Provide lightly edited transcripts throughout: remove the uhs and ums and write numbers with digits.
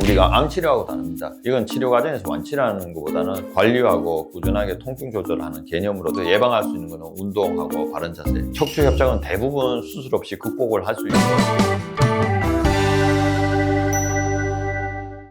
우리가 암 치료하고 다릅니다. 이건 치료 과정에서 완치라는 것보다는 관리하고 꾸준하게 통증 조절하는 개념으로도 예방할 수 있는 것은 운동하고 바른 자세. 척추 협착은 대부분 수술 없이 극복을 할 수 있고.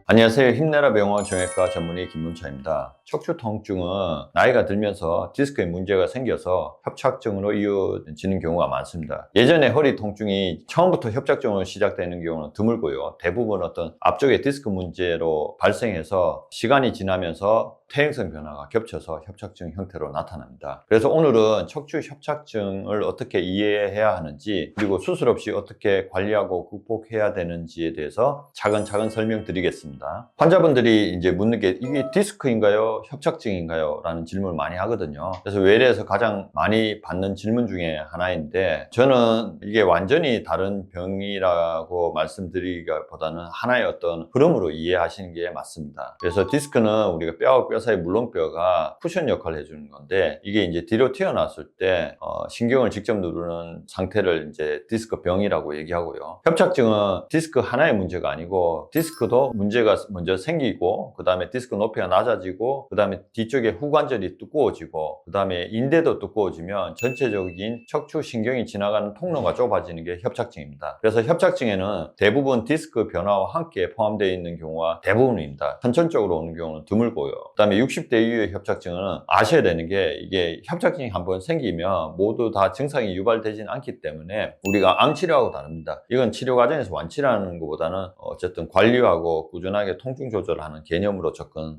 안녕하세요. 힘내라 병원 정형외과 전문의 김문철입니다. 척추 통증은 나이가 들면서 디스크에 문제가 생겨서 협착증으로 이어지는 경우가 많습니다. 예전에 허리 통증이 처음부터 협착증으로 시작되는 경우는 드물고요. 대부분 어떤 앞쪽에 디스크 문제로 발생해서 시간이 지나면서 퇴행성 변화가 겹쳐서 협착증 형태로 나타납니다. 그래서 오늘은 척추 협착증을 어떻게 이해해야 하는지, 그리고 수술 없이 어떻게 관리하고 극복해야 되는지에 대해서 차근차근 설명드리겠습니다. 환자분들이 이제 묻는 게 이게 디스크인가요? 협착증인가요? 라는 질문을 많이 하거든요. 그래서 외래에서 가장 많이 받는 질문 중에 하나인데, 저는 이게 완전히 다른 병이라고 말씀드리기보다는 하나의 어떤 흐름으로 이해하시는 게 맞습니다. 그래서 디스크는 우리가 뼈와 뼈 사이 물렁뼈가 쿠션 역할을 해주는 건데, 이게 이제 뒤로 튀어나왔을 때 신경을 직접 누르는 상태를 이제 디스크 병이라고 얘기하고요. 협착증은 디스크 하나의 문제가 아니고 디스크도 문제가 먼저 생기고, 그 다음에 디스크 높이가 낮아지고, 그 다음에 뒤쪽에 후관절이 두꺼워지고, 그 다음에 인대도 두꺼워지면 전체적인 척추 신경이 지나가는 통로가 좁아지는 게 협착증입니다. 그래서 협착증에는 대부분 디스크 변화와 함께 포함되어 있는 경우가 대부분입니다. 선천적으로 오는 경우는 드물고요. 그 다음에 60대 이후의 협착증은 아셔야 되는 게, 이게 협착증이 한번 생기면 모두 다 증상이 유발되지는 않기 때문에 우리가 암 치료하고 다릅니다. 이건 치료 과정에서 완치라는 것보다는 어쨌든 관리하고 꾸준하게 통증 조절하는 개념으로 접근을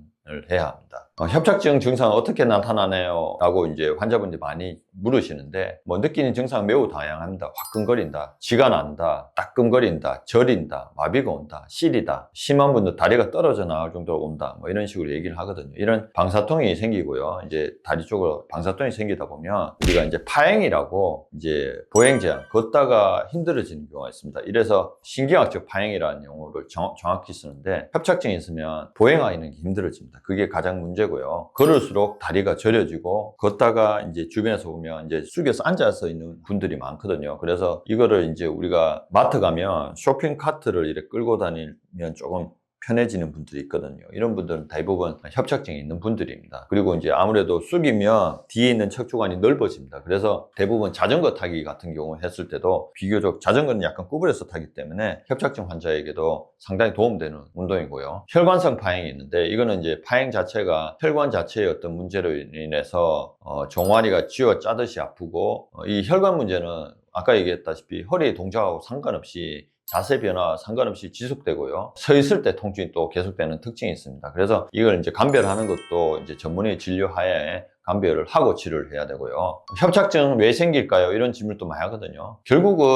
해야 합니다. 협착증 증상은 어떻게 나타나나요? 라고 이제 환자분들이 많이 물으시는데, 느끼는 증상은 매우 다양합니다. 화끈거린다, 쥐가 난다, 따끔거린다, 저린다, 마비가 온다, 시리다, 심한 분들 다리가 떨어져 나갈 정도로 온다, 이런 식으로 얘기를 하거든요. 이런 방사통이 생기고요. 이제 다리 쪽으로 방사통이 생기다 보면 우리가 이제 파행이라고, 이제 보행 제한, 걷다가 힘들어지는 경우가 있습니다. 이래서 신경학적 파행이라는 용어를 정확히 쓰는데, 협착증이 있으면 보행하기는 힘들어집니다. 그게 가장 문제고요. 걸을수록 다리가 저려지고, 걷다가 이제 주변에서 보면 이제 숙여서 앉아서 있는 분들이 많거든요. 그래서 이거를 이제 우리가 마트 가면 쇼핑 카트를 이렇게 끌고 다니면 조금 편해지는 분들이 있거든요. 이런 분들은 대부분 협착증이 있는 분들입니다. 그리고 이제 아무래도 숙이면 뒤에 있는 척추관이 넓어집니다. 그래서 대부분 자전거 타기 같은 경우 했을 때도 비교적 자전거는 약간 구부려서 타기 때문에 협착증 환자에게도 상당히 도움되는 운동이고요. 혈관성 파행이 있는데, 이거는 이제 파행 자체가 혈관 자체의 어떤 문제로 인해서 종아리가 쥐어 짜듯이 아프고, 이 혈관 문제는 아까 얘기했다시피 허리의 동작하고 상관없이, 자세 변화와 상관없이 지속되고요. 서 있을 때 통증이 또 계속되는 특징이 있습니다. 그래서 이걸 이제 감별하는 것도 이제 전문의 진료 하에 감별을 하고 치료를 해야 되고요. 협착증 왜 생길까요? 이런 질문도 많이 하거든요. 결국은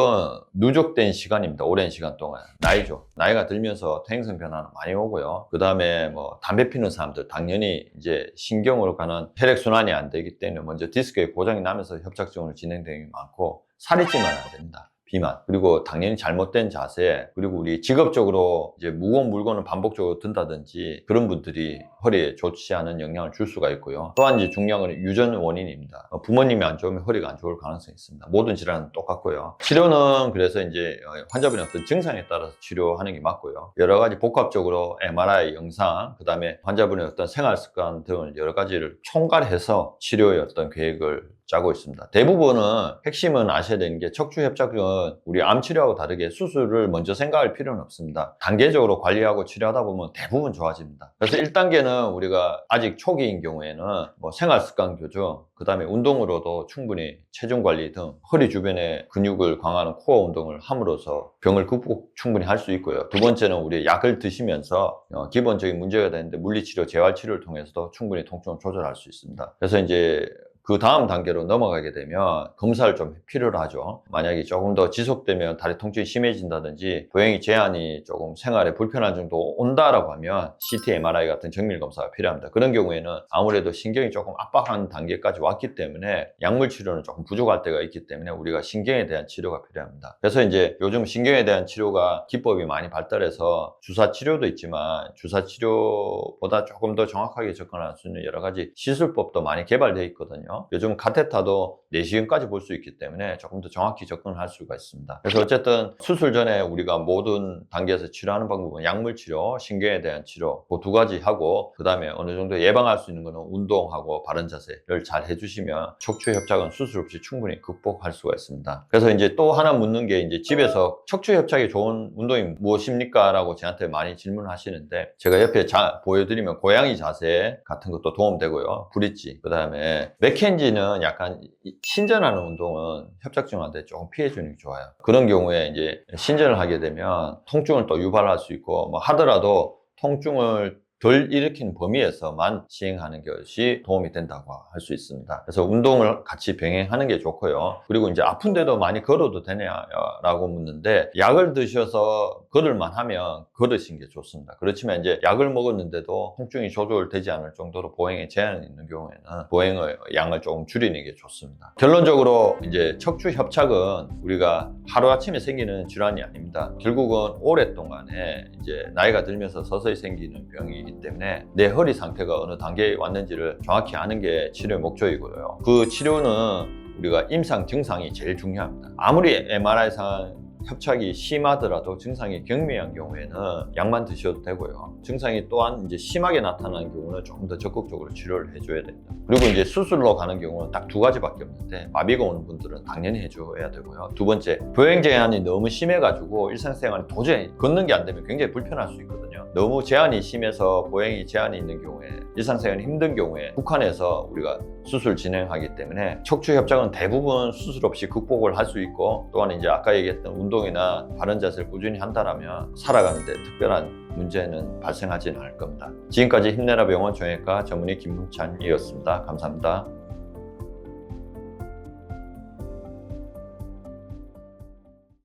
누적된 시간입니다. 오랜 시간 동안. 나이죠. 나이가 들면서 퇴행성 변화는 많이 오고요. 그 다음에 담배 피는 사람들, 당연히 이제 신경으로 가는 혈액순환이 안 되기 때문에 먼저 디스크에 고장이 나면서 협착증으로 진행되는 게 많고, 살이 찌면 안 됩니다. 비만, 그리고 당연히 잘못된 자세, 그리고 우리 직업적으로 이제 무거운 물건을 반복적으로 든다든지 그런 분들이 허리에 좋지 않은 영향을 줄 수가 있고요. 또한 이제 중요한 건 유전 원인입니다. 부모님이 안 좋으면 허리가 안 좋을 가능성이 있습니다. 모든 질환은 똑같고요. 치료는 그래서 이제 환자분의 어떤 증상에 따라서 치료하는 게 맞고요. 여러 가지 복합적으로 MRI 영상, 그 다음에 환자분의 어떤 생활 습관 등을 여러 가지를 총괄해서 치료의 어떤 계획을 짜고 있습니다. 대부분은 핵심은 아셔야 되는 게, 척추 협착증은 우리 암 치료하고 다르게 수술을 먼저 생각할 필요는 없습니다. 단계적으로 관리하고 치료하다 보면 대부분 좋아집니다. 그래서 1단계는 우리가 아직 초기인 경우에는 생활 습관 교정, 그 다음에 운동으로도 충분히 체중 관리 등 허리 주변의 근육을 강화하는 코어 운동을 함으로써 병을 극복 충분히 할 수 있고요. 두 번째는 우리 약을 드시면서 기본적인 문제가 되는데 물리치료, 재활치료를 통해서도 충분히 통증을 조절할 수 있습니다. 그래서 이제 그 다음 단계로 넘어가게 되면 검사를 좀 필요로 하죠. 만약에 조금 더 지속되면 다리 통증이 심해진다든지 보행이 제한이 조금 생활에 불편한 정도 온다라고 하면 CT, MRI 같은 정밀 검사가 필요합니다. 그런 경우에는 아무래도 신경이 조금 압박한 단계까지 왔기 때문에 약물 치료는 조금 부족할 때가 있기 때문에 우리가 신경에 대한 치료가 필요합니다. 그래서 이제 요즘 신경에 대한 치료가 기법이 많이 발달해서 주사 치료도 있지만, 주사 치료보다 조금 더 정확하게 접근할 수 있는 여러 가지 시술법도 많이 개발되어 있거든요. 있거든요. 요즘 카테타도 내시경까지 볼 수 있기 때문에 조금 더 정확히 접근할 수가 있습니다. 그래서 어쨌든 수술 전에 우리가 모든 단계에서 치료하는 방법은 약물 치료, 신경에 대한 치료 그 두 가지 하고, 그 다음에 어느 정도 예방할 수 있는 거는 운동하고 바른 자세를 잘 해주시면 척추 협착은 수술 없이 충분히 극복할 수가 있습니다. 그래서 이제 또 하나 묻는 게, 이제 집에서 척추 협착에 좋은 운동이 무엇입니까? 라고 저한테 많이 질문하시는데, 제가 옆에 보여드리면 고양이 자세 같은 것도 도움되고요. 브릿지, 그 다음에 맥켄지는 약간 신전하는 운동은 협착증한테 조금 피해주는 게 좋아요. 그런 경우에 이제 신전을 하게 되면 통증을 또 유발할 수 있고, 뭐 하더라도 통증을 덜 일으키는 범위에서만 시행하는 것이 도움이 된다고 할 수 있습니다. 그래서 운동을 같이 병행하는 게 좋고요. 그리고 이제 아픈데도 많이 걸어도 되냐라고 묻는데, 약을 드셔서 걸을만 하면 걸으신 게 좋습니다. 그렇지만 이제 약을 먹었는데도 통증이 조절되지 않을 정도로 보행에 제한이 있는 경우에는 보행의 양을 조금 줄이는 게 좋습니다. 결론적으로 이제 척추 협착은 우리가 하루아침에 생기는 질환이 아닙니다. 결국은 오랫동안에 이제 나이가 들면서 서서히 생기는 병이 때문에 내 허리 상태가 어느 단계에 왔는지를 정확히 아는 게 치료의 목적이고요. 그 치료는 우리가 임상 증상이 제일 중요합니다. 아무리 MRI상 협착이 심하더라도 증상이 경미한 경우에는 약만 드셔도 되고요. 증상이 또한 이제 심하게 나타나는 경우는 조금 더 적극적으로 치료를 해줘야 됩니다. 그리고 이제 수술로 가는 경우는 딱 두 가지밖에 없는데, 마비가 오는 분들은 당연히 해줘야 되고요. 두 번째, 보행 제한이 너무 심해가지고 일상생활에 도저히 걷는 게 안 되면 굉장히 불편할 수 있거든요. 너무 제한이 심해서 보행이 제한이 있는 경우에, 일상생활이 힘든 경우에 국한해서 우리가 수술 진행하기 때문에 척추 협착은 대부분 수술 없이 극복을 할 수 있고, 또한 이제 아까 얘기했던 운동이나 바른 자세를 꾸준히 한다면 살아가는데 특별한 문제는 발생하지는 않을 겁니다. 지금까지 힘내라 병원 정형외과 전문의 김문찬이었습니다. 감사합니다.